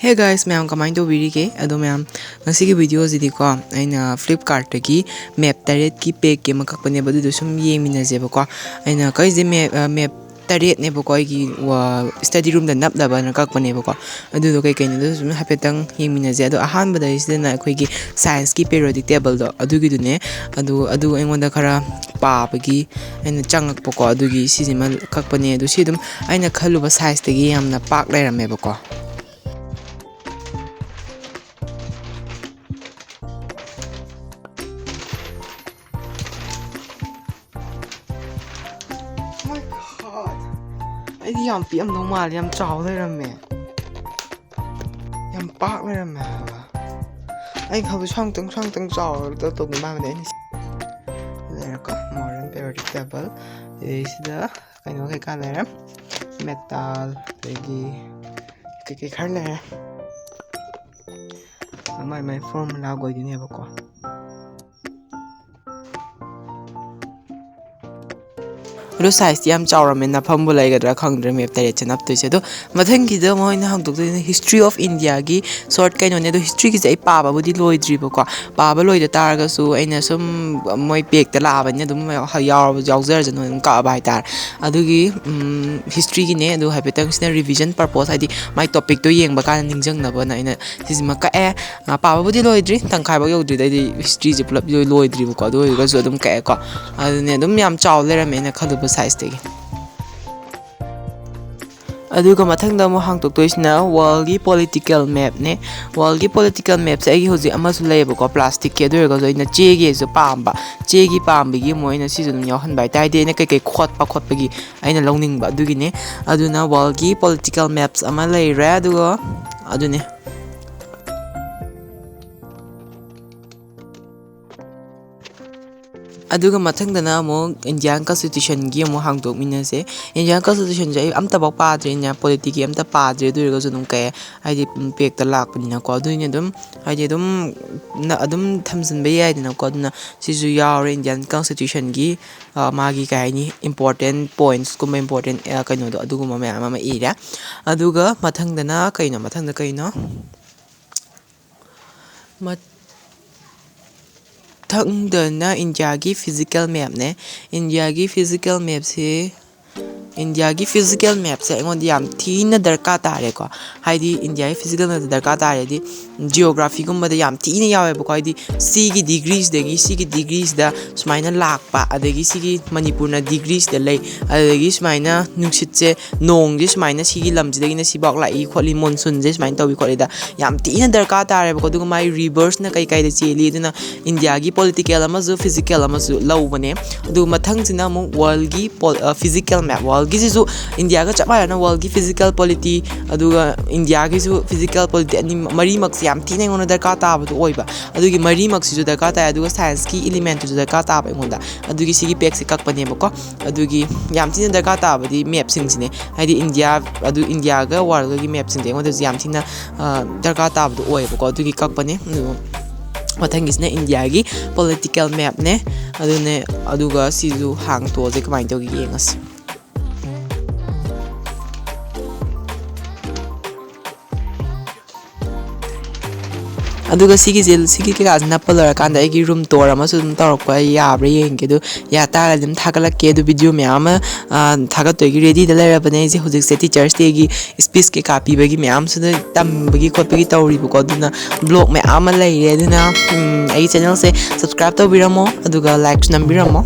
Hey guys, ma'am, kamain to birige. Ado ma'am, ngasi ki video zidi ko. Aina Flipkart ki map taret ki page ke makak pane badu dusum ye minaze ba ko. Aina kai je map taret ne ba ko ki wa study room da nap da ba na kak pane ba ko. Adu do kai kai ne dusum hapetang ye minaze. Ado ahan ba da isde na koi ki science ki periodic table do. Adu gi du ne. Adu engon da khara pa ba gi aina changak ba ko. Adu gi si ma kak pane adu si dum aina khalu ba size te gi yamna pak lai ram me ba ko. I am PM no mal, I am chow there, man. I am park there, man. I have a something chow, the top of my name. There got more than periodic table. This is the kind of color metal, the color. My formula go in here. Ado size yam chawramen na phambu laigadra khangdra map tare chanap toise do mathangi da moina hang tok history of India gi short kaino ne do history gi ai pa ba budi loidri ba ko pa ba loida targa su aina sum moi pek ta la ba ne dum yawzer jan ka ba tar adugi history gi ne do habetang sina revision purpose adi my topic to yeng ba kan ningjang na ba na ina sisma ka pa ba budi loidri tangkhai ba yodri dai history ji pulap loidri ba ko do ga so dum ka ko adune dum yam chaw le ra me na khadu size tegi aduga mathangda mo hang tok toisna world gi political map ne world gi political map se gi hoji ama su leba ko plastic ke dur ga joina che gi su pamba che gi pamba gi moina si jun yaw han bai tai de ne kai khot pa gi aina longning ba adugi ne aduna world gi political maps ama lei ra aduga adune aduga mathangdana mo Indian constitution gi mo hangdok minase Indian constitution je amta bak padre nya politics amta padre du ga junum kai ai pek ta lak pina ko du ne dum ai dum na adum thamsin be ai dina ko duna si ju yaw Indian constitution gi magi kai ni important points kuma important kaino do aduga ma ma ira aduga mathangdana kaino mathangda kaino thangdana India gi physical map ne India gi physical map se engon yam thina darka tare ko haidi India gi physical map darka tare di geography gumba da yam thina yawe ba ko haidi c gi degrees da smaina lakpa adegi c gi manipur na degrees da lei adegi smaina nungsit che nong gi smaina c gi lam ji da gi na si bak lai kholi monsoon je smaina tawi kholi da yam thina darka tare ba ko du mai reverse na kai da cheli duna India gi political ama zu physical ama zu law bane du mathang sina mo world gi physical map world gi su India ga chapa na world gi physical polity aduga India gi su physical polity ani mari mak yam thina ngona darka ta ba du oiba adugi mari mak si ju darka ta aduga science ki element ju darka ta ba ngonda adugi sigi pek si kak pane ba ko adugi yam thina darka ta ba di map sing sine haidi India ga world gi map sing de ngonda yam thina darka ta ba du oiba ko adugi kak pane mathangisna India gi political map ne adune aduga sizu hang to je kamai to gi yengas aduga sigi class na palor kanda egi room tour ama su torok pa ya bre yenge du ya ta lim thagala ke du video me ama thagat to gi ready da lera bane je hujik se teachers te gi speech ke copy bagi me am su da tam bagi khot bagi tawri bu ko duna blog me ama lai re duna ai channel se subscribe to biramo aduga like nam biramo